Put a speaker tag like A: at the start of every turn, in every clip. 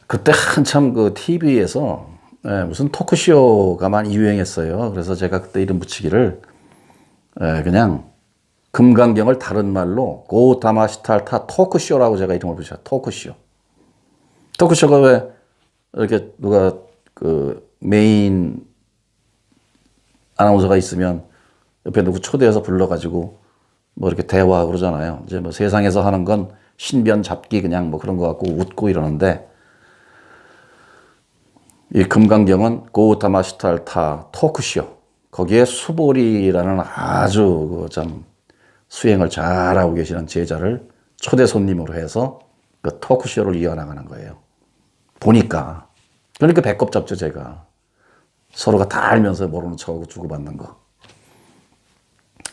A: 그때 한참 그 TV에서 무슨 토크쇼가 많이 유행했어요. 그래서 제가 그때 이름 붙이기를 그냥 금강경을 다른 말로 고타마시탈타 토크쇼라고 제가 이름을 붙였어요. 토크쇼. 토크쇼가 왜 이렇게 누가 그 메인 아나운서가 있으면 옆에 누구 초대해서 불러가지고 뭐 이렇게 대화하고 그러잖아요. 이제 뭐 세상에서 하는 건 신변 잡기 그냥 뭐 그런 거 갖고 웃고 이러는데 이 금강경은 고타마시탈타 토크쇼. 거기에 수보리라는 아주 그 참 수행을 잘하고 계시는 제자를 초대 손님으로 해서 그 토크쇼를 이어나가는 거예요. 보니까. 그러니까 배꼽 잡죠, 제가. 서로가 다 알면서 모르는 척하고 주고받는 거.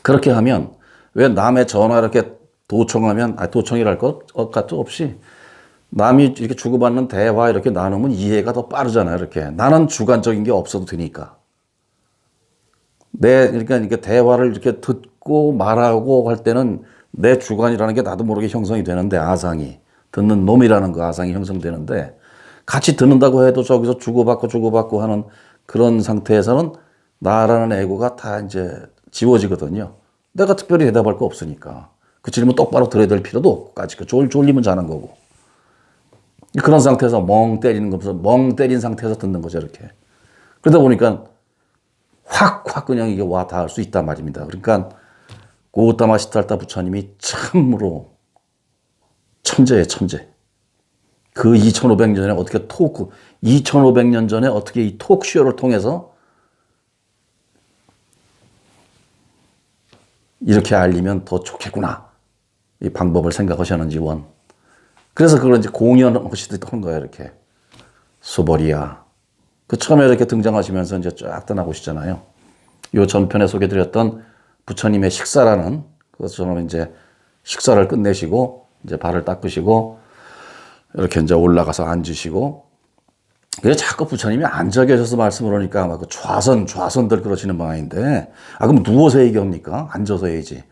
A: 그렇게 하면 왜 남의 전화 이렇게 도청하면, 도청이랄 것도 없이 남이 이렇게 주고받는 대화 이렇게 나누면 이해가 더 빠르잖아요, 이렇게. 나는 주관적인 게 없어도 되니까. 그러니까 이렇게 대화를 이렇게 듣고 말하고 할 때는 내 주관이라는 게 나도 모르게 형성이 되는데, 아상이. 듣는 놈이라는 그 아상이 형성되는데, 같이 듣는다고 해도 저기서 주고받고 하는 그런 상태에서는 나라는 에고가 다 이제 지워지거든요. 내가 특별히 대답할 거 없으니까. 그 질문 똑바로 들어야 될 필요도 없고, 까짓 거 졸리면 자는 거고. 그런 상태에서 멍 때리는 거면서 멍 때린 상태에서 듣는 거죠, 이렇게. 그러다 보니까 확 그냥 이게 와 닿을 수 있단 말입니다. 그러니까 고타마시탈타 부처님이 참으로 천재예요, 천재. 그 2500년 전에 어떻게 2500년 전에 어떻게 이 토크쇼를 통해서 이렇게 알리면 더 좋겠구나. 이 방법을 생각하셨는지 원. 그래서 그걸 이제 공연하시듯 한 거예요, 이렇게. 수보리야. 그 처음에 이렇게 등장하시면서 이제 쫙 떠나보시잖아요. 요 전편에 소개드렸던 부처님의 식사라는, 그래서 저는 이제 식사를 끝내시고, 이제 발을 닦으시고, 이렇게 이제 올라가서 앉으시고, 그래서 자꾸 부처님이 앉아 계셔서 말씀을 하니까 막 그 좌선들 그러시는 모양인데, 그럼 누워서 얘기합니까? 앉아서 해야지.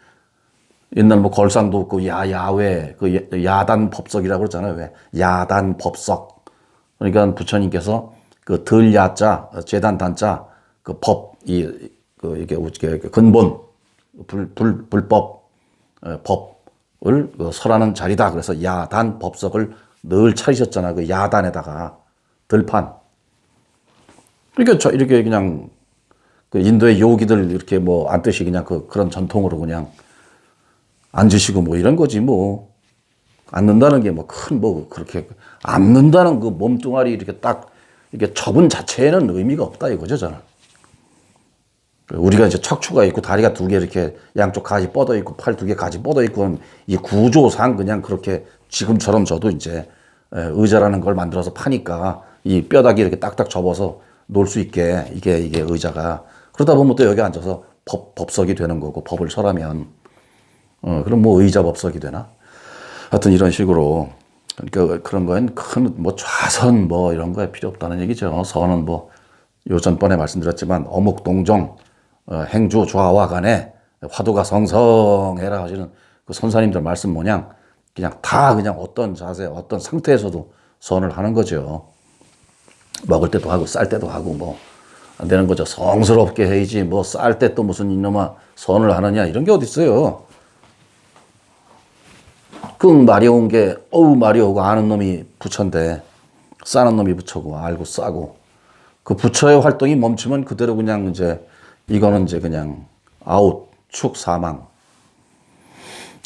A: 옛날 뭐 걸상도 없고 야외 그 야단 법석이라고 그러잖아요. 왜? 야단 법석. 그러니까 부처님께서 그 들 야자, 재단 단자, 그 법, 이게 근본, 불법, 법을 설하는 자리다. 그래서 야단 법석을 늘 차리셨잖아. 그 야단에다가 들판. 그러니까 이렇게 그냥 그 인도의 요기들 이렇게 뭐 앉듯이 그냥 그런 전통으로 그냥 앉으시고 뭐 이런 거지 뭐. 앉는다는 게 뭐 그렇게 앉는다는 그 몸뚱아리 이렇게 딱 이게 처분 자체에는 의미가 없다 이거죠, 저는. 우리가 이제 척추가 있고 다리가 두 개 이렇게 양쪽 가지 뻗어 있고 팔 두 개 가지 뻗어 있고 이 구조상 그냥 그렇게 지금처럼 저도 이제 의자라는 걸 만들어서 파니까 이 뼈다귀 이렇게 딱딱 접어서 놓을 수 있게 이게 의자가 그러다 보면 또 여기 앉아서 법석이 되는 거고 법을 설하면 그럼 뭐 의자 법석이 되나? 하여튼 이런 식으로 그러니까 그런 거엔 큰 뭐 좌선 뭐 이런 거에 필요 없다는 얘기죠. 선은 뭐 요전번에 말씀드렸지만 어묵동정 행주 좌와 간에 화두가 성성해라 하시는 그 선사님들 말씀 모양 그냥 다 그냥 어떤 자세 어떤 상태에서도 선을 하는 거죠. 먹을 때도 하고 쌀 때도 하고 뭐 안 되는 거죠. 성스럽게 해야지 뭐 쌀 때 또 무슨 이놈아 선을 하느냐 이런 게 어디 있어요. 그 마려운 게 마려우고 아는 놈이 부처인데 싸는 놈이 부처고 알고 싸고 그 부처의 활동이 멈추면 그대로 그냥 이제 이거는 이제 그냥 아웃 축 사망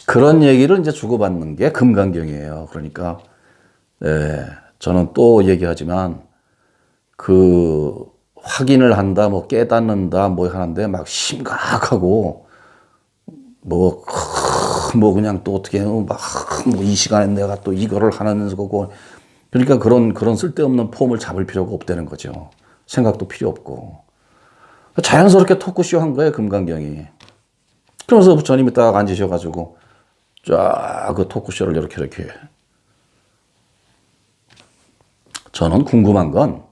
A: 그런 얘기를 이제 주고받는 게 금강경이에요. 그러니까 저는 또 얘기하지만 그 확인을 한다 뭐 깨닫는다 뭐 하는데 막 심각하고 뭐 그냥 또 어떻게 막 뭐 이 시간에 내가 또 이거를 하는 거고 그러니까 그런 쓸데없는 폼을 잡을 필요가 없다는 거죠. 생각도 필요 없고 자연스럽게 토크쇼 한 거예요, 금강경이. 그러면서 부처님이 딱 앉으셔가지고 쫙 그 토크쇼를 이렇게 저는 궁금한 건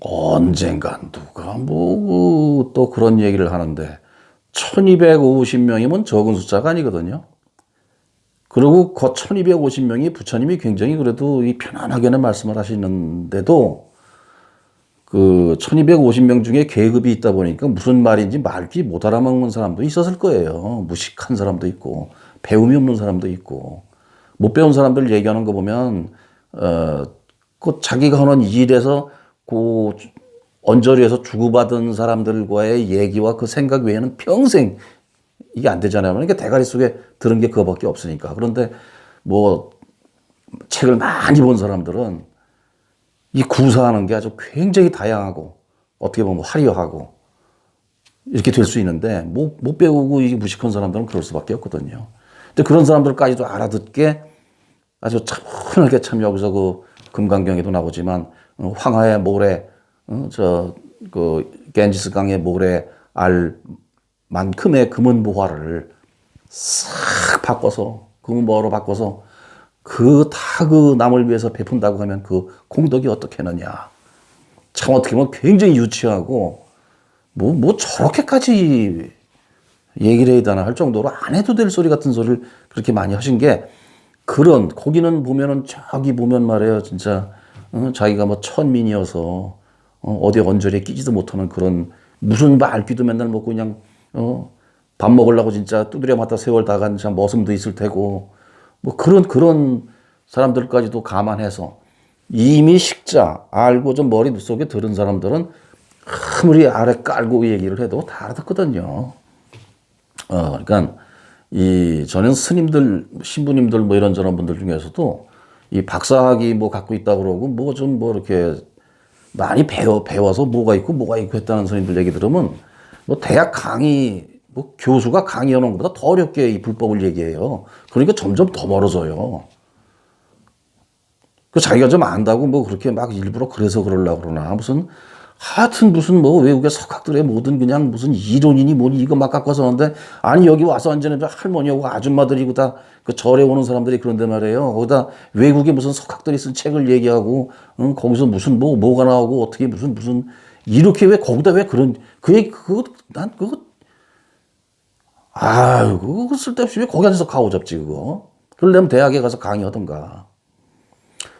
A: 언젠간 누가 뭐 또 그런 얘기를 하는데 1250명이면 적은 숫자가 아니거든요. 그리고 그 1250명이 부처님이 굉장히 그래도 이 편안하게는 말씀을 하시는데도 그 1250명 중에 계급이 있다 보니까 무슨 말인지 말귀 못 알아먹는 사람도 있었을 거예요. 무식한 사람도 있고, 배움이 없는 사람도 있고, 못 배운 사람들 얘기하는 거 보면, 그 자기가 하는 일에서 그 언저리에서 주고받은 사람들과의 얘기와 그 생각 외에는 평생 이게 안 되잖아요. 그러니까 대가리 속에 들은 게 그거밖에 없으니까. 그런데 뭐 책을 많이 본 사람들은 이 구사하는 게 아주 굉장히 다양하고 어떻게 보면 화려하고 이렇게 될 수 있는데 못 배우고 이게 무식한 사람들은 그럴 수밖에 없거든요. 근데 그런 사람들까지도 알아듣게 아주 차분하게 참 여기서 그 금강경에도 나오지만 황하의 모래 그 겐지스 강의 모래 알 만큼의 금은 보화를 싹 바꿔서 금은보화로 바꿔서 그 남을 위해서 베푼다고 하면 그 공덕이 어떻겠느냐. 참 어떻게 보면 굉장히 유치하고 뭐 저렇게까지 얘기를 해야 되나 할 정도로 안 해도 될 소리 같은 소리를 그렇게 많이 하신 게 그런 거기는 보면은 저기 보면 말이에요 진짜 자기가 뭐 천민이어서 어디 언저리에 끼지도 못하는 그런 무슨 말귀도 맨날 먹고 그냥 밥 먹으려고 진짜 두드려 맞다 세월 다 간 참 머슴도 있을 테고 뭐 그런 사람들까지도 감안해서 이미 식자 알고 좀 머리 속에 들은 사람들은 아무리 아래 깔고 얘기를 해도 다 알아듣거든요. 그러니까 저는 스님들, 신부님들 뭐 이런저런 분들 중에서도 이 박사학위 뭐 갖고 있다 그러고 뭐 좀 뭐 이렇게 많이 배워서 뭐가 있고 했다는 스님들 얘기 들으면 뭐 대학 강의, 뭐 교수가 강의하는 것보다 더 어렵게 이 불법을 얘기해요. 그러니까 점점 더 멀어져요. 그 자기가 좀 안다고 뭐 그렇게 막 일부러 그래서 그러려고 그러나 무슨 하여튼 무슨 뭐 외국의 석학들의 모든 그냥 무슨 이론이니 뭐니 이거 막 갖고 와서 하는데 아니 여기 와서 완전히 할머니하고 아줌마들이고 다 그 절에 오는 사람들이 그런데 말이에요. 거기다 외국의 무슨 석학들이 쓴 책을 얘기하고 거기서 무슨 뭐가 나오고 어떻게 무슨 이렇게 왜 거기다 왜 그런 그 얘기 난 그거 아유 그거 쓸데없이 왜 거기 앉아서 가오 잡지 그거. 그러려면 대학에 가서 강의하던가.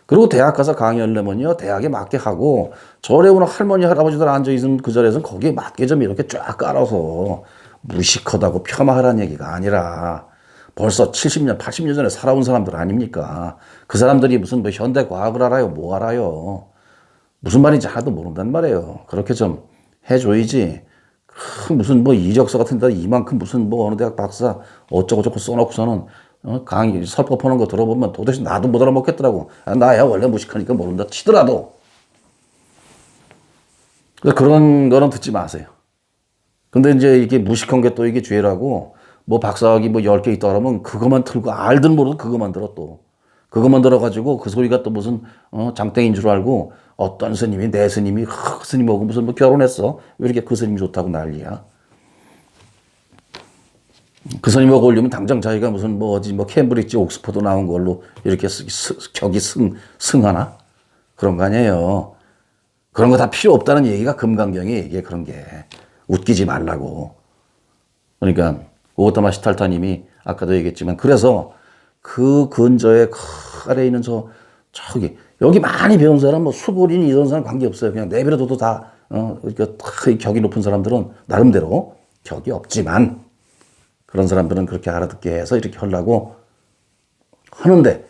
A: 그리고 대학 가서 강의하려면요, 대학에 맞게 하고, 절에 오는 할머니, 할아버지들 앉아있는 그 자리에서는 거기에 맞게 좀 이렇게 쫙 깔아서 무식하다고 폄하하라는 얘기가 아니라 벌써 70년, 80년 전에 살아온 사람들 아닙니까? 그 사람들이 무슨 뭐 현대 과학을 알아요? 뭐 알아요? 무슨 말인지 하나도 모른단 말이에요. 그렇게 좀 해줘야지. 무슨 뭐 이력서 같은 데 이만큼 무슨 뭐 어느 대학 박사 어쩌고저쩌고 써놓고서는 강의 설법하는 거 들어보면 도대체 나도 못 알아먹겠더라고. 나야 원래 무식하니까 모른다 치더라도 그런 거는 듣지 마세요. 근데 이제 이게 무식한 게 또 이게 죄라고 뭐 박사학위 뭐 10개 있다 그러면 그것만 틀고 알든 모르든 그것만 들어 또. 그것만 들어가지고 그 소리가 또 무슨 장땡인 줄 알고 어떤 스님이 내 스님이 그 스님하고 무슨 뭐 결혼했어. 왜 이렇게 그 스님이 좋다고 난리야. 그 스님하고 올리면 당장 자기가 무슨 뭐 어디 뭐 캠브리지 옥스퍼드 나온 걸로 이렇게 격이 승하나? 그런 거 아니에요. 그런 거 다 필요 없다는 얘기가 금강경이 이게 그런 게 웃기지 말라고. 그러니까 오가타마 시탈타님이 아까도 얘기했지만 그래서 그 근저에 아래에 있는 저기 여기 많이 배운 사람 뭐 수고리니 이런 사람 관계없어요. 그냥 내버려둬도 다 그러니까 격이 높은 사람들은 나름대로 격이 없지만 그런 사람들은 그렇게 알아듣게 해서 이렇게 하려고 하는데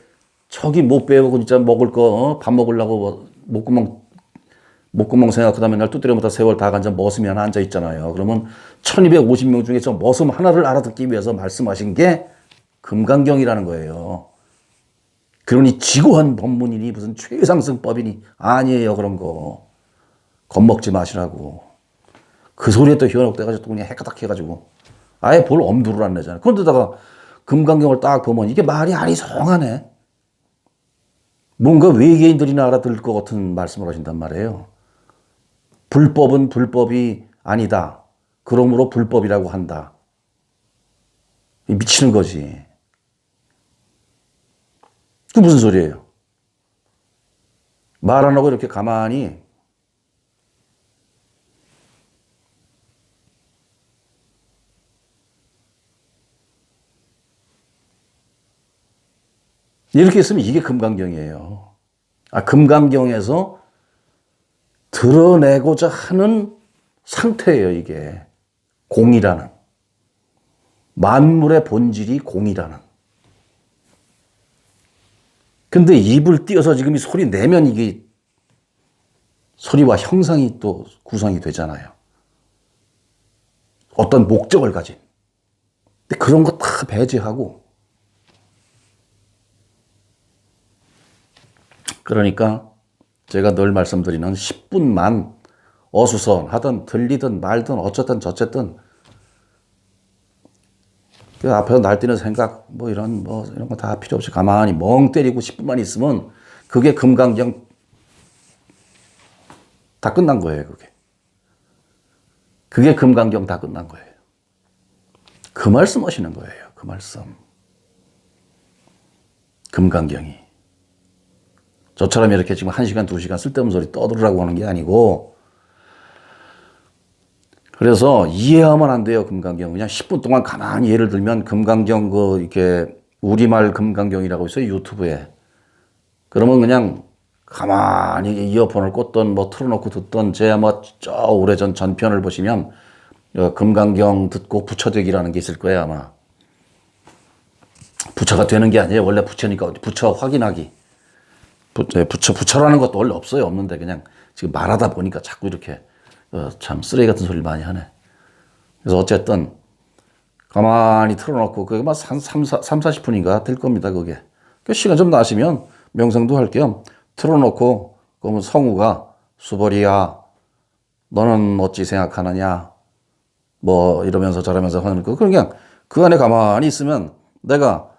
A: 저기 못 배우고 진짜 먹을 거 밥 먹으려고 목구멍 생각하다 맨날 두드려 맞다 세월 다 간자 머슴이 하나 앉아 있잖아요. 그러면 1250명 중에 저 머슴 하나를 알아듣기 위해서 말씀하신 게 금강경이라는 거예요. 그러니 지고한 법문이니 무슨 최상승법이니 아니에요. 그런 거 겁먹지 마시라고. 그 소리에 또 현혹돼가지고 또 그냥 해까닥 해가지고 아예 볼 엄두를 안 내잖아요. 그런데다가 금강경을 딱 보면 이게 말이 아니성하네. 뭔가 외계인들이나 알아들을 것 같은 말씀을 하신단 말이에요. 불법은 불법이 아니다. 그러므로 불법이라고 한다. 미치는 거지. 그 무슨 소리예요? 말 안 하고 이렇게 가만히 이렇게 있으면 이게 금강경이에요. 금강경에서 드러내고자 하는 상태예요, 이게. 공이라는. 만물의 본질이 공이라는. 근데 입을 띄어서 지금 이 소리 내면 이게 소리와 형상이 또 구성이 되잖아요. 어떤 목적을 가진. 근데 그런 거 다 배제하고. 그러니까 제가 늘 말씀드리는 10분만 어수선하든 들리든 말든 어쨌든 저쨌든 그 앞에서 날뛰는 생각 이런 거 다 필요 없이 가만히 멍 때리고 10분만 있으면 그게 금강경 다 끝난 거예요, 그게. 그게 금강경 다 끝난 거예요. 그 말씀 하시는 거예요, 그 말씀. 금강경이. 저처럼 이렇게 지금 1시간, 2시간 쓸데없는 소리 떠들으라고 하는 게 아니고, 그래서 이해하면 안 돼요, 금강경. 그냥 10분 동안 가만히 예를 들면 금강경 이렇게 우리말 금강경이라고 있어요, 유튜브에. 그러면 그냥 가만히 이어폰을 꽂던 틀어놓고 듣던 제 저 오래전 전편을 보시면 금강경 듣고 부처되기라는 게 있을 거예요, 아마. 부처가 되는 게 아니에요. 원래 부처니까 부처 확인하기. 부처라는 것도 원래 없어요. 없는데 그냥 지금 말하다 보니까 자꾸 이렇게 참 쓰레기 같은 소리를 많이 하네. 그래서 어쨌든 가만히 틀어놓고 그게 막 40분인가 될 겁니다. 그게. 그 시간 좀 나시면 명상도 할 겸 틀어놓고 그러면 성우가 수벌이야 너는 어찌 생각하느냐 이러면서 저러면서 하는 거 그냥 그 안에 가만히 있으면 내가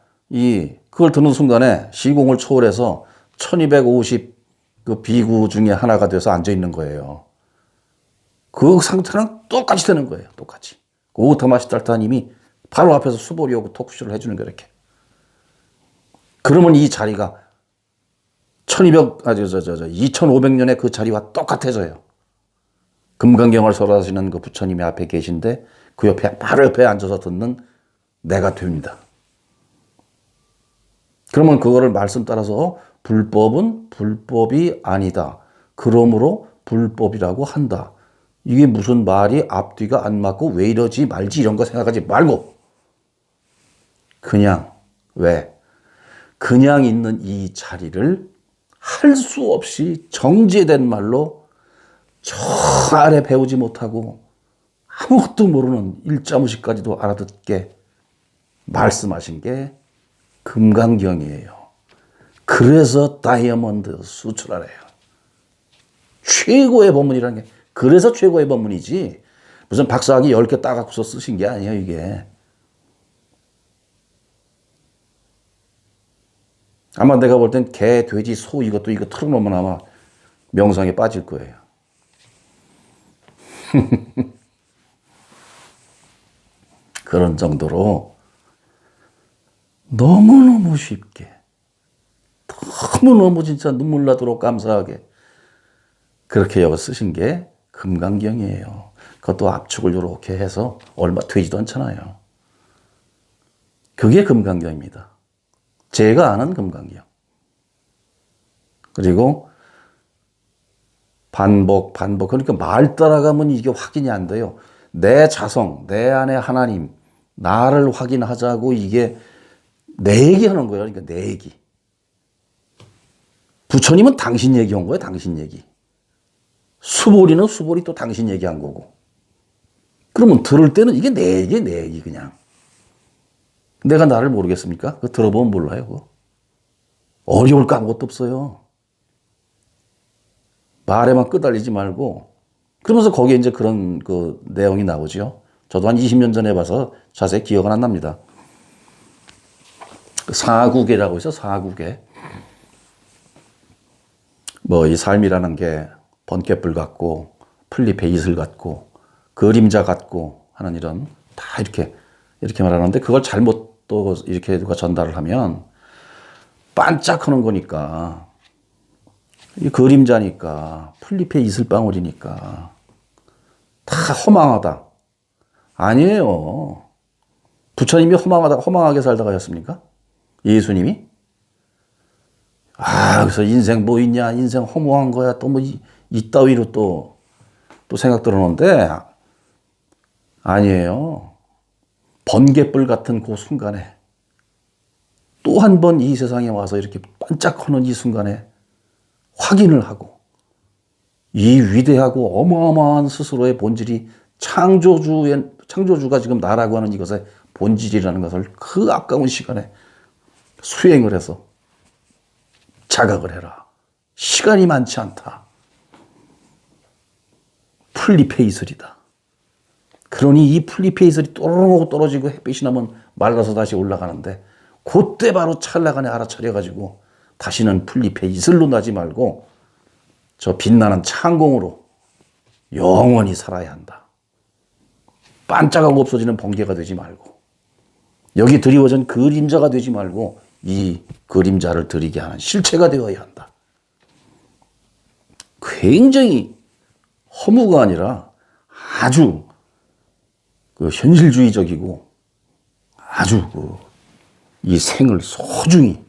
A: 그걸 듣는 순간에 시공을 초월해서 1250 그 비구 중에 하나가 돼서 앉아 있는 거예요. 그 상태랑 똑같이 되는 거예요. 똑같이. 오타마시달타님이 바로 앞에서 수보리 오고 토크쇼를 해주는 거예요. 이렇게. 그러면 이 자리가 2500년의 그 자리와 똑같아져요. 금강경을 설하시는 그 부처님이 앞에 계신데 그 옆에 바로 옆에 앉아서 듣는 내가 됩니다. 그러면 그거를 말씀 따라서 불법은 불법이 아니다. 그러므로 불법이라고 한다. 이게 무슨 말이 앞뒤가 안 맞고 왜 이러지 말지 이런 거 생각하지 말고 그냥 그냥 있는 이 자리를 할 수 없이 정제된 말로 저 아래 배우지 못하고 아무것도 모르는 일자무식까지도 알아듣게 말씀하신 게 금강경이에요. 그래서 다이아몬드 수출하래요. 최고의 법문이라는 게 그래서 최고의 법문이지 무슨 박사학위 10개 따갖고서 쓰신 게 아니에요, 이게. 아마 내가 볼 땐 개, 돼지, 소 이거 틀어놓으면 아마 명상에 빠질 거예요. 그런 정도로 너무너무 쉽게 너무너무 진짜 눈물 나도록 감사하게 그렇게 여겨 쓰신 게 금강경이에요. 그것도 압축을 이렇게 해서 얼마 되지도 않잖아요. 그게 금강경입니다. 제가 아는 금강경. 그리고 반복. 그러니까 말 따라가면 이게 확인이 안 돼요. 내 자성, 내 안에 하나님, 나를 확인하자고 이게 내 얘기하는 거예요. 그러니까 내 얘기. 부처님은 당신 얘기한 거예요. 당신 얘기. 수보리는 수보리 또 당신 얘기한 거고. 그러면 들을 때는 이게 내 얘기 그냥. 내가 나를 모르겠습니까? 그거 들어보면 몰라요. 그거. 어려울 거 아무것도 없어요. 말에만 끄달리지 말고 그러면서 거기에 이제 그런 그 내용이 나오죠. 저도 한 20년 전에 봐서 자세히 기억은 안 납니다. 사구계라고 있어, 사구계. 이 삶이라는 게 번갯불 같고 풀잎의 이슬 같고 그림자 같고 하는 이런 다 이렇게 말하는데 그걸 잘못 또 이렇게 누가 전달을 하면 반짝하는 거니까 이 그림자니까 풀잎의 이슬방울이니까 다 허망하다. 아니에요. 부처님이 허망하게 살다가 였습니까? 예수님이? 그래서 인생 뭐 있냐, 인생 허무한 거야, 또 뭐 이따위로 또 생각 들었는데, 아니에요. 번개불 같은 그 순간에, 또 한 번 이 세상에 와서 이렇게 반짝하는 이 순간에 확인을 하고, 이 위대하고 어마어마한 스스로의 본질이 창조주가 지금 나라고 하는 이것의 본질이라는 것을 그 아까운 시간에 수행을 해서 자각을 해라. 시간이 많지 않다. 풀잎의 이슬이다. 그러니 이 풀잎의 이슬이 또르르 하고 떨어지고 햇빛이 나면 말라서 다시 올라가는데, 그때 바로 찰나간에 알아차려가지고 다시는 풀잎의 이슬로 나지 말고 저 빛나는 창공으로 영원히 살아야 한다. 반짝하고 없어지는 번개가 되지 말고, 여기 드리워진 그림자가 되지 말고 이 그림자를 드리게 하는 실체가 되어야 한다. 굉장히 허무가 아니라 아주 그 현실주의적이고 아주 이 생을 소중히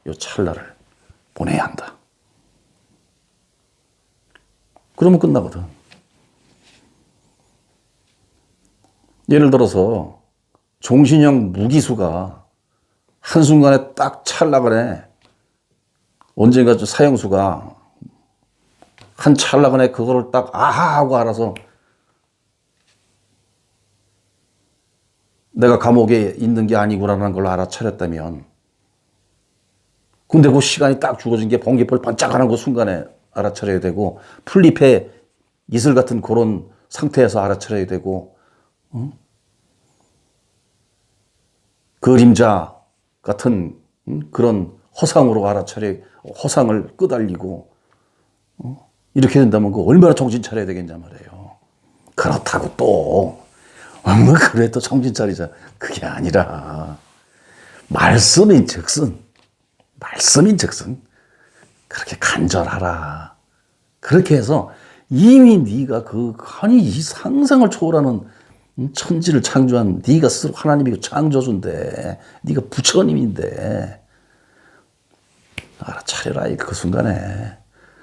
A: 이 찰나를 보내야 한다. 그러면 끝나거든. 예를 들어서 종신형 무기수가 한순간에 딱 찰나간에, 언젠가 사형수가 한 찰나간에 그거를 딱 아하 하고 알아서 내가 감옥에 있는 게 아니구나라는 걸 알아차렸다면, 근데 그 시간이 딱 주어진 게 번개불 반짝하는 그 순간에 알아차려야 되고, 풀잎의 이슬 같은 그런 상태에서 알아차려야 되고, 그림자 같은 그런 허상으로 허상을 끄달리고, 이렇게 된다면 그 얼마나 정신 차려야 되겠냐 말이에요. 그렇다고 또 그래 또 정신 차리자, 그게 아니라 말씀인 즉슨 그렇게 간절하라. 그렇게 해서 이미 네가 아니 이 상상을 초월하는 천지를 창조한 네가 스스로 하나님이고 창조주인데, 네가 부처님인데 알아차려라. 그 순간에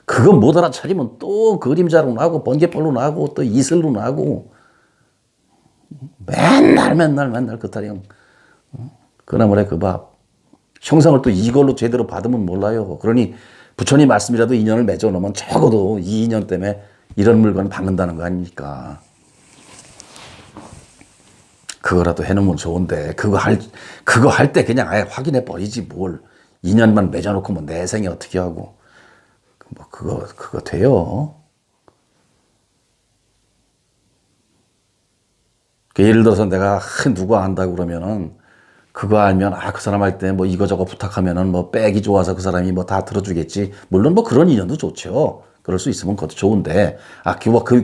A: 그거 못 알아차리면 또 그림자로 나고 번개불로 나고 또 이슬로 나고 맨날 그 타령 그나물에 그 밥 형상을 또 이걸로 제대로 받으면 몰라요. 그러니 부처님 말씀이라도 인연을 맺어 놓으면 적어도 이 인연 때문에 이런 물건을 받는다는 거 아닙니까? 그거라도 해놓으면 좋은데, 그거 할 때 그냥 아예 확인해 버리지 뭘. 인연만 맺어놓고 뭐 내 생에 어떻게 하고 뭐 그거 돼요? 예를 들어서 내가 누가 안다고 그러면은 그거 알면 그 사람 할 때 뭐 이거저거 부탁하면은 뭐 백이 좋아서 그 사람이 뭐 다 들어주겠지. 물론 뭐 그런 인연도 좋죠. 그럴 수 있으면 그것도 좋은데,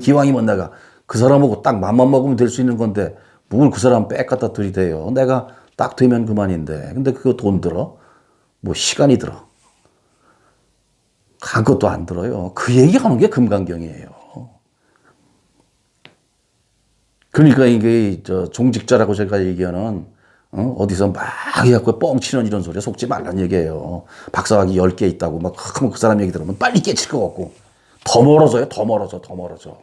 A: 기왕이면 내가 그 사람하고 딱 맘만 먹으면 될 수 있는 건데 뭘 그 사람 백 갖다 들이대요. 내가 딱 되면 그만인데. 근데 그거 돈 들어? 뭐 시간이 들어? 그것도 안 들어요. 그 얘기하는 게 금강경이에요. 그러니까 이게 종직자라고 제가 얘기하는, 어디서 막 해갖고 뻥치는 이런 소리에 속지 말란 얘기예요. 박사학위 10개 있다고 막 그 사람 얘기 들으면 빨리 깨칠 것 같고, 더 멀어져요. 더 멀어져.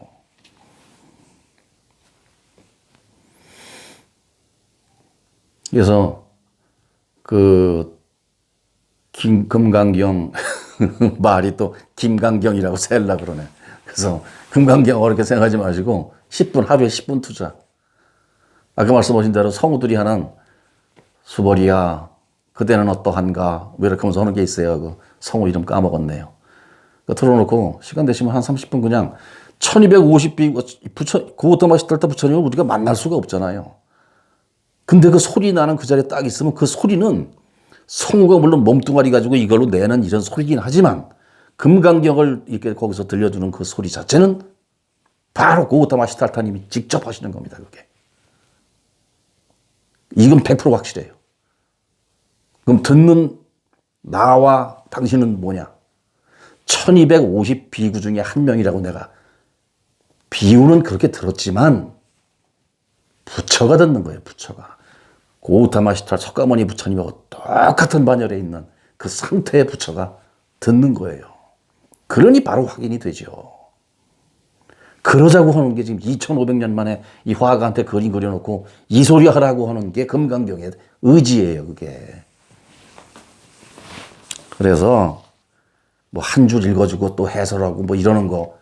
A: 그래서 금강경 말이 또 김강경이라고 세려 그러네. 그래서 금강경 어렵게 생각하지 마시고 10분, 하루에 10분 투자. 아까 말씀하신 대로 성우들이 하는 수벌이야 그대는 어떠한가 왜 이렇게 하면서 하는 게 있어요. 그 성우 이름 까먹었네요. 틀어놓고 시간 되시면 한 30분 그냥 1250비 고우타마시탈타 부처님을 우리가 만날 수가 없잖아요. 근데 그 소리 나는 그 자리에 딱 있으면 그 소리는 성우가 물론 몸뚱아리 가지고 이걸로 내는 이런 소리긴 하지만 금강경을 이렇게 거기서 들려주는 그 소리 자체는 바로 고우타마시탈타님이 직접 하시는 겁니다. 그게. 이건 100% 확실해요. 그럼 듣는 나와 당신은 뭐냐? 1250 비구 중에 한 명이라고 내가 비유는 그렇게 들었지만 부처가 듣는 거예요. 부처가. 고우타마시탈 석가모니 부처님하고 똑같은 반열에 있는 그 상태의 부처가 듣는 거예요. 그러니 바로 확인이 되죠. 그러자고 하는 게 지금 2500년 만에 이 화가한테 그림 그려놓고 이 소리 하라고 하는 게 금강경의 의지예요, 그게. 그래서 뭐 한 줄 읽어주고 또 해설하고 뭐 이러는 거,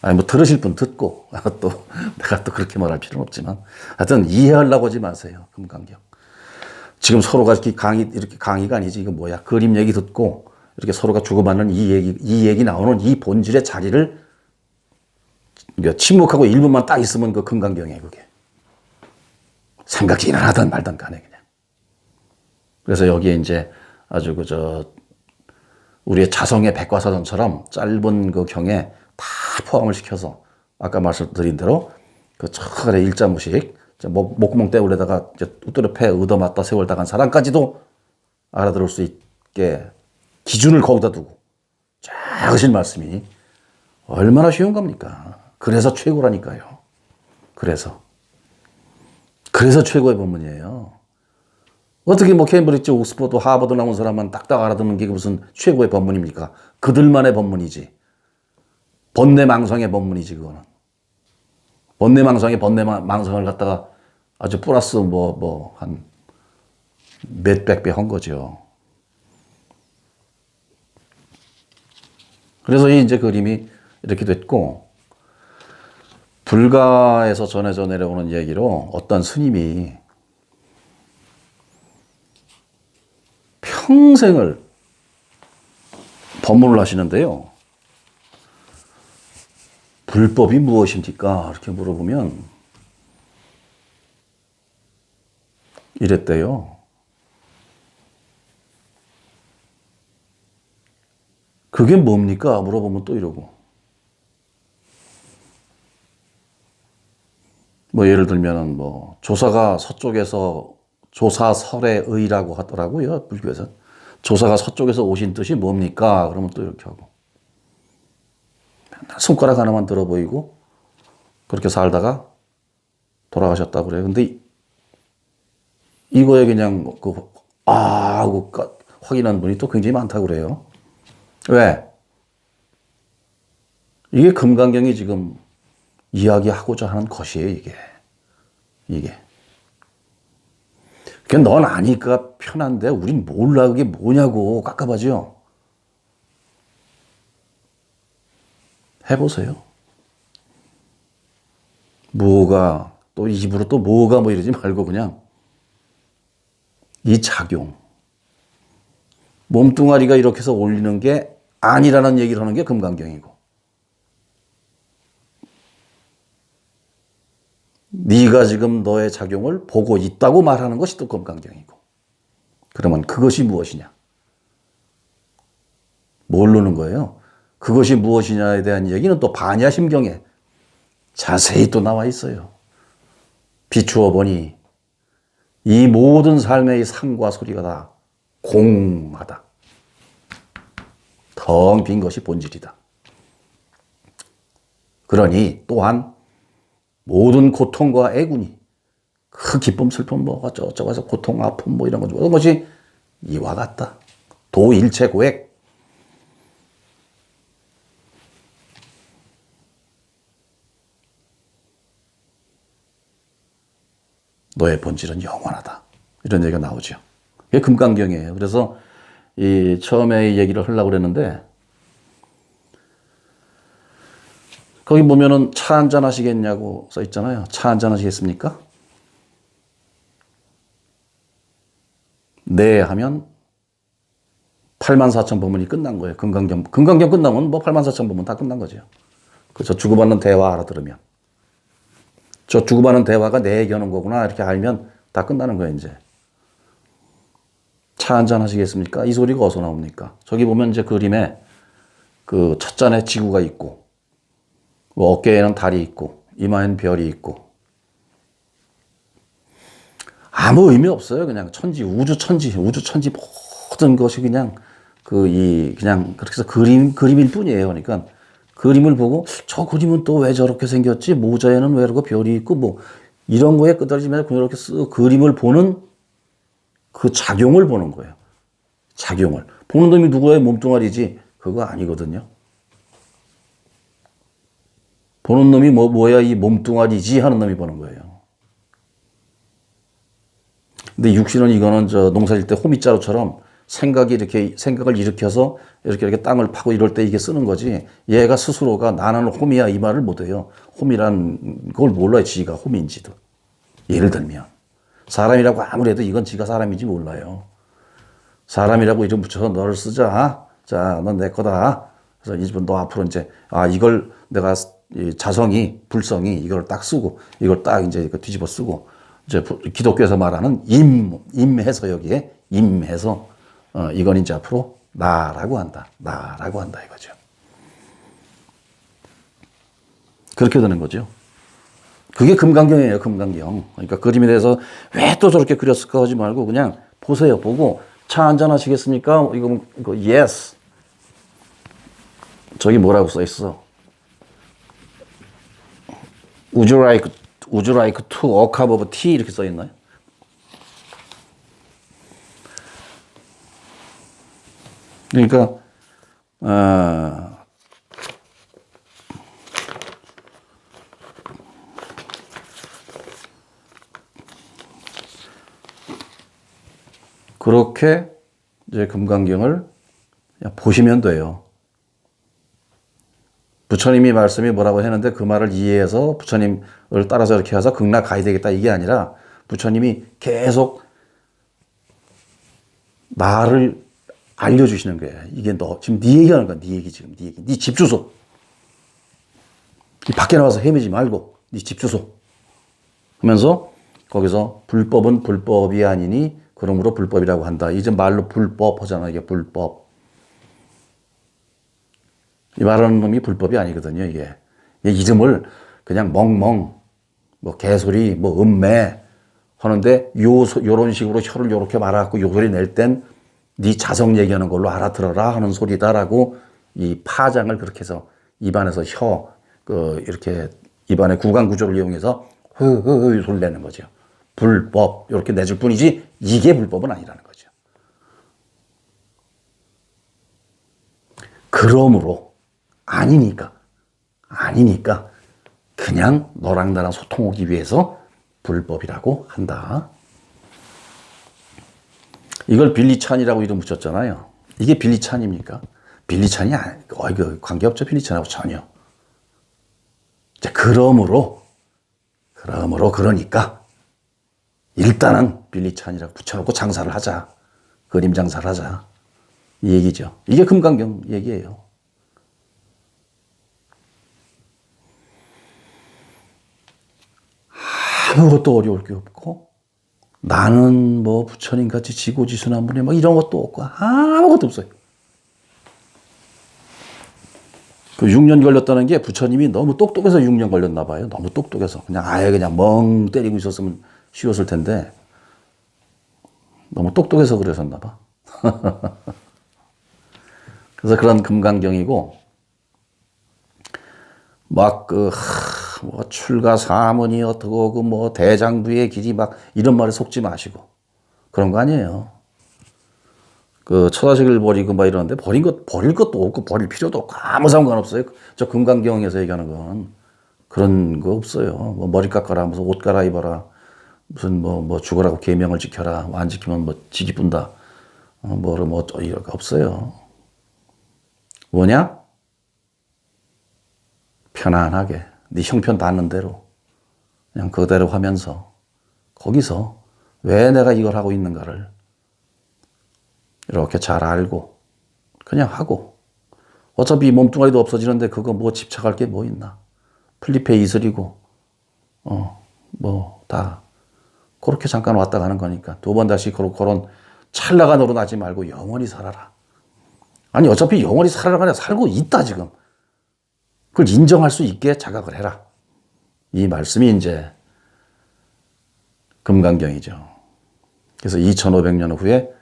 A: 아니 뭐 들으실 분 듣고 또 내가 또 그렇게 말할 필요는 없지만 하여튼 이해하려고 하지 마세요, 금강경. 지금 서로가 이렇게 강의가 아니지, 이거 뭐야, 그림 얘기 듣고 이렇게 서로가 주고받는 이 얘기 나오는 이 본질의 자리를 침묵하고 1분만 딱 있으면 그 금강경이에요, 그게. 삼각지를 하든 말든 간에 그냥. 그래서 여기에 이제 아주 우리의 자성의 백과사전처럼 짧은 그 경에 다 포함을 시켜서 아까 말씀드린 대로 그 처음에 일자무식, 목구멍 떼울에다가 우뚜려 패 얻어맞다 세월 당한 사람까지도 알아들을 수 있게 기준을 거기다 두고 쫙 하신 말씀이 얼마나 쉬운 겁니까? 그래서 최고라니까요. 그래서 최고의 법문이에요. 어떻게 뭐 케임브리지, 옥스퍼드, 하버드 나온 사람만 딱딱 알아듣는 게 무슨 최고의 법문입니까? 그들만의 법문이지. 번뇌망상의 법문이지, 그거는. 번뇌망상을 갖다가 아주 플러스 한 몇백 배 한 거죠. 그래서 이제 그림이 이렇게 됐고, 불가에서 전해져 내려오는 얘기로 어떤 스님이 평생을 법문을 하시는데요. 불법이 무엇입니까? 이렇게 물어보면 이랬대요. 그게 뭡니까? 물어보면 또 이러고. 뭐 예를 들면은 뭐 조사가 서쪽에서 조사설의 의라고 하더라고요, 불교에서. 조사가 서쪽에서 오신 뜻이 뭡니까? 그러면 또 이렇게 하고. 손가락 하나만 들어 보이고 그렇게 살다가 돌아가셨다고 그래요. 근데 이거에 그냥 하고 확인한 분이 또 굉장히 많다고 그래요. 왜? 이게 금강경이 지금 이야기하고자 하는 것이에요, 이게. 그냥 넌 아니까 편한데 우린 몰라, 그게 뭐냐고 깝깝하죠. 해보세요. 뭐가 또 입으로 또 뭐가 뭐 이러지 말고 그냥 이 작용. 몸뚱아리가 이렇게 해서 올리는 게 아니라는 얘기를 하는 게 금강경이고, 네가 지금 너의 작용을 보고 있다고 말하는 것이 또 금강경이고. 그러면 그것이 무엇이냐? 모르는 거예요. 그것이 무엇이냐에 대한 얘기는 또 반야심경에 자세히 또 나와 있어요. 비추어 보니 이 모든 삶의 상과 소리가 다 공하다. 텅 빈 것이 본질이다. 그러니 또한 모든 고통과 애군이, 그 기쁨, 슬픔, 뭐가 저쪽에서 고통, 아픔, 뭐 이런 것이 이와 같다. 도일체 고액. 너의 본질은 영원하다. 이런 얘기가 나오죠. 그게 금강경이에요. 그래서 처음에 이 얘기를 하려고 그랬는데, 거기 보면은 차 한잔 하시겠냐고 써 있잖아요. 차 한잔 하시겠습니까? 네 하면 84,000법문이 끝난 거예요. 금강경 끝나면 뭐 84,000법문 다 끝난 거죠. 저 주고받는 대화 알아들으면. 저 주고받는 대화가 내 얘기하는 거구나 이렇게 알면 다 끝나는 거예요, 이제. 차 한잔 하시겠습니까? 이 소리가 어디서 나옵니까? 저기 보면 이제 그림에 그 첫 잔에 지구가 있고, 뭐 어깨에는 달이 있고, 이마에는 별이 있고. 아무 의미 없어요. 그냥 우주 천지 모든 것이 그냥 그냥 그렇게 해서 그림일 뿐이에요. 그러니까 그림을 보고 저 그림은 또 왜 저렇게 생겼지? 모자에는 왜 이렇게 별이 있고 뭐 이런 거에 끄달리면서 그냥 이렇게 그림을 보는 그 작용을 보는 거예요. 작용을. 보는 놈이 누구야? 몸뚱아리지. 그거 아니거든요. 보는 놈이 뭐야? 이 몸뚱아리지 하는 놈이 보는 거예요. 근데 육신은 이거는 농사질 때 호미자루처럼 생각을 일으켜서 이렇게 땅을 파고 이럴 때 이게 쓰는 거지. 얘가 스스로가 나는 호미야 이 말을 못 해요. 호미란 걸 몰라요. 지가 호미인지도. 예를 들면 사람이라고 아무래도 이건 지가 사람인지 몰라요. 사람이라고 이름 붙여서 너를 쓰자. 자, 넌 내 거다. 그래서 이집은 너 앞으로 이제 이걸 내가 자성이 불성이 이걸 딱 쓰고 이걸 딱 이제 뒤집어 쓰고 이제 기독교에서 말하는 임해서 여기에 임해서 이건 이제 앞으로 나라고 한다. 나라고 한다 이거죠. 그렇게 되는 거죠. 그게 금강경이에요. 금강경. 그러니까 그림에 대해서 왜 또 저렇게 그렸을까 하지 말고 그냥 보세요. 보고 차 한잔 하시겠습니까? 이거 yes. 저기 뭐라고 써 있어? Would you like to a cup of tea? 이렇게 써 있나요? 그러니까 그렇게 이제 금강경을 그냥 보시면 돼요. 부처님이 말씀이 뭐라고 했는데 그 말을 이해해서 부처님을 따라서 이렇게 해서 극락 가야 되겠다 이게 아니라 부처님이 계속 나를 알려주시는 거예요. 이게 너 지금 네 얘기하는 거야. 네 얘기 지금 네 얘기. 네 집 주소. 밖에 나와서 헤매지 말고 네 집 주소. 하면서 거기서 불법은 불법이 아니니 그러므로 불법이라고 한다. 이제 말로 불법 하잖아. 이게 불법. 이 말하는 놈이 불법이 아니거든요. 이게 이름을 그냥 멍멍 뭐 개소리 뭐 음매 하는데 요런 식으로 혀를 요렇게 말아갖고 요 소리 낼 땐 네 자성 얘기하는 걸로 알아들어라 하는 소리다라고 이 파장을 그렇게 해서 입안에서 이렇게 입안의 구강 구조를 이용해서 흐흐흐 소리 내는 거죠. 불법 이렇게 내줄 뿐이지 이게 불법은 아니라는 거죠. 그러므로 아니니까 그냥 너랑 나랑 소통하기 위해서 불법이라고 한다. 이걸 빌리찬이라고 이름 붙였잖아요. 이게 빌리찬입니까? 빌리찬이 관계없죠. 빌리찬하고 전혀. 자, 그러니까 일단은 빌리찬이라고 붙여놓고 장사를 하자. 그림 장사를 하자. 이 얘기죠. 이게 금강경 얘기예요. 아무것도 어려울 게 없고 나는 뭐 부처님 같이 지고지순한 분이 뭐 이런 것도 없고 아무것도 없어요. 그 6년 걸렸다는 게 부처님이 너무 똑똑해서 6년 걸렸나 봐요. 너무 똑똑해서 그냥 아예 그냥 멍 때리고 있었으면 쉬웠을 텐데 너무 똑똑해서 그러셨나 봐. 그래서 그런 금강경이고 막 뭐 출가 사문이 어떻고 뭐 대장부의 길이 막 이런 말에 속지 마시고 그런 거 아니에요. 처자식을 버리고 막 이러는데 버릴 것도 없고 버릴 필요도 없고 아무 상관없어요. 저 금강경에서 얘기하는 건 그런 거 없어요. 뭐 머리 깎아라, 무슨 옷 갈아입어라, 무슨 뭐 죽으라고 계명을 지켜라, 안 지키면 뭐 지기 뿐다, 이런 거 없어요. 뭐냐? 편안하게 네 형편 닿는 대로 그냥 그대로 하면서 거기서 왜 내가 이걸 하고 있는가를 이렇게 잘 알고 그냥 하고 어차피 몸뚱아리도 없어지는데 그거 뭐 집착할 게 뭐 있나. 플리페 이슬이고 뭐 다 그렇게 잠깐 왔다 가는 거니까 두 번 다시 그런 찰나가 노릇하지 말고 영원히 살아라. 아니 어차피 영원히 살아라가 아니라 살고 있다 지금. 그걸 인정할 수 있게 자각을 해라. 이 말씀이 이제 금강경이죠. 그래서 2500년 후에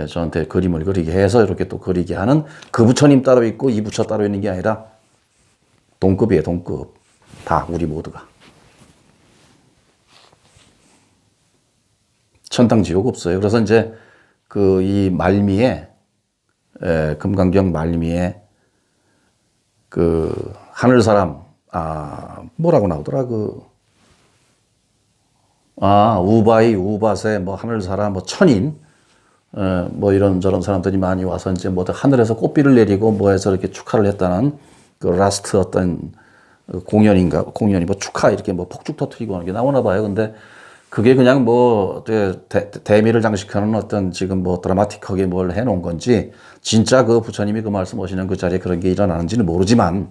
A: 저한테 그림을 그리게 해서 이렇게 또 그리게 하는 그 부처님 따로 있고 이 부처 따로 있는 게 아니라 동급이에요. 동급. 다 우리 모두가. 천당 지옥 없어요. 그래서 이제 이 말미에 금강경 말미에 그 하늘 사람 뭐라고 나오더라 우바이 우바세 뭐 하늘 사람 뭐 천인 뭐 이런저런 사람들이 많이 와서 이제 뭐 하늘에서 꽃비를 내리고 뭐 해서 이렇게 축하를 했다는 그 라스트 어떤 공연이 뭐 축하 이렇게 뭐 폭죽 터트리고 하는 게 나오나 봐요. 근데 그게 그냥 뭐 대미를 장식하는 어떤 지금 뭐 드라마틱하게 뭘 해놓은 건지 진짜 그 부처님이 그 말씀하시는 그 자리에 그런 게 일어나는지는 모르지만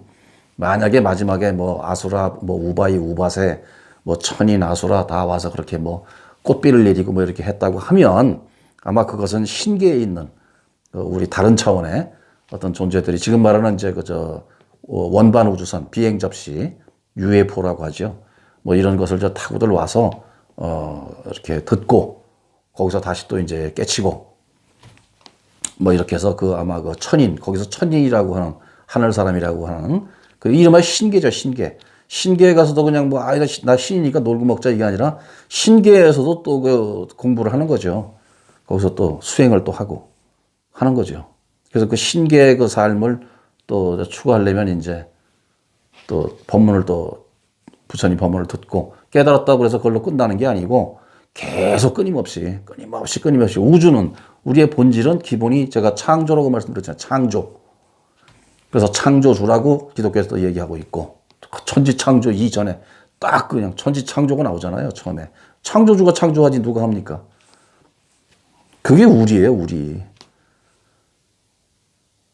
A: 만약에 마지막에 뭐 아수라 뭐 우바이 우바세 뭐 천인 아수라 다 와서 그렇게 뭐 꽃비를 내리고 뭐 이렇게 했다고 하면 아마 그것은 신계에 있는 우리 다른 차원의 어떤 존재들이 지금 말하는 이제 원반 우주선 비행 접시 UFO라고 하죠. 뭐 이런 것을 타고들 와서 이렇게 듣고 거기서 다시 또 이제 깨치고 뭐 이렇게 해서 아마 그 천인 거기서 천인이라고 하는 하늘 사람이라고 하는 그 이름이 신계죠. 신계에 가서도 그냥 뭐 나 신이니까 놀고 먹자 이게 아니라 신계에서도 또 그 공부를 하는 거죠. 거기서 또 수행을 또 하고 하는 거죠. 그래서 그 신계의 그 삶을 또 추구하려면 이제 또 법문을 또 부처님 법문을 듣고 깨달았다고 해서 그걸로 끝나는 게 아니고 계속 끊임없이 우주는 우리의 본질은 기본이 제가 창조라고 말씀드렸잖아요. 창조. 그래서 창조주라고 기독교에서도 얘기하고 있고 천지 창조 이전에 딱 그냥 천지 창조가 나오잖아요. 처음에. 창조주가 창조하지 누가 합니까? 그게 우리예요. 우리.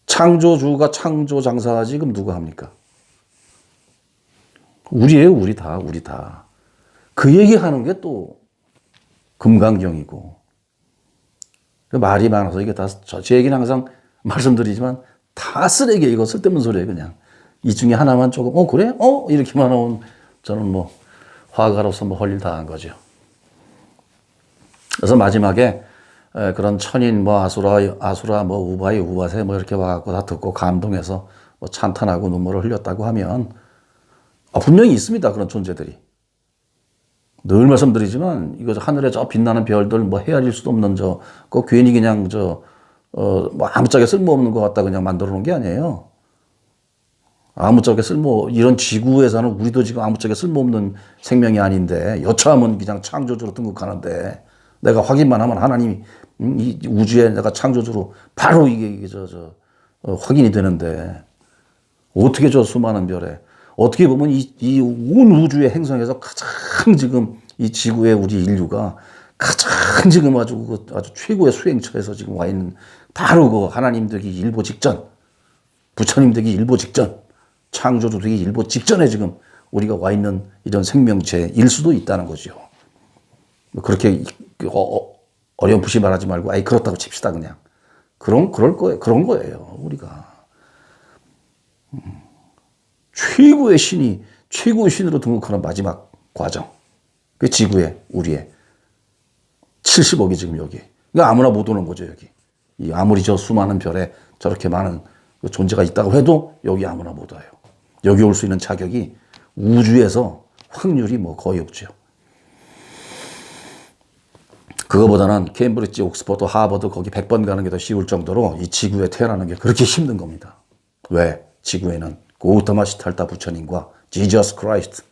A: 창조주가 창조 장사하지 그럼 누가 합니까? 우리예요. 우리 다. 그 얘기하는 게 또 금강경이고 말이 많아서 이게 다 제 얘기는 항상 말씀드리지만 다 쓰레기예요. 이거 쓸데없는 소리예요. 그냥 이 중에 하나만 조금 그래? 이렇게만 하면 저는 뭐 화가로서 뭐 할 일 다 한 거죠. 그래서 마지막에 그런 천인 뭐 아수라 뭐 우바이 우바세 뭐 이렇게 와갖고 다 듣고 감동해서 뭐 찬탄하고 눈물을 흘렸다고 하면 분명히 있습니다. 그런 존재들이. 늘 말씀드리지만 이거 하늘에 저 빛나는 별들 뭐 헤아릴 수도 없는 그거 괜히 그냥 뭐 아무짝에 쓸모없는 것 같다 그냥 만들어 놓은 게 아니에요. 아무짝에 이런 지구에서는 우리도 지금 아무짝에 쓸모없는 생명이 아닌데 여차하면 그냥 창조주로 등극하는데 내가 확인만 하면 하나님이 이 우주에 내가 창조주로 바로 이게 확인이 되는데 어떻게 수많은 별에 어떻게 보면 이 온 우주의 행성에서 가장 지금 이 지구에 우리 인류가 가장 지금 아주 최고의 수행처에서 지금 와 있는 바로 그 하나님 되기 일보 직전, 부처님 되기 일보 직전, 창조주 되기 일보 직전에 지금 우리가 와 있는 이런 생명체일 수도 있다는 거죠. 그렇게 어렴풋이 말하지 말고 그렇다고 칩시다 그냥. 그런 거예요 우리가. 최고의 신으로 등극하는 마지막 과정. 그 지구에 우리의 70억이 지금 여기. 그러니까 아무나 못 오는 거죠 여기. 아무리 수많은 별에 저렇게 많은 존재가 있다고 해도 여기 아무나 못 와요. 여기 올 수 있는 자격이 우주에서 확률이 뭐 거의 없죠. 그거보다는 케임브리지, 옥스퍼드, 하버드 거기 100번 가는 게 더 쉬울 정도로 이 지구에 태어나는 게 그렇게 힘든 겁니다. 왜? 지구에는 고우타마 시탈타 부처님과 지저스 크라이스트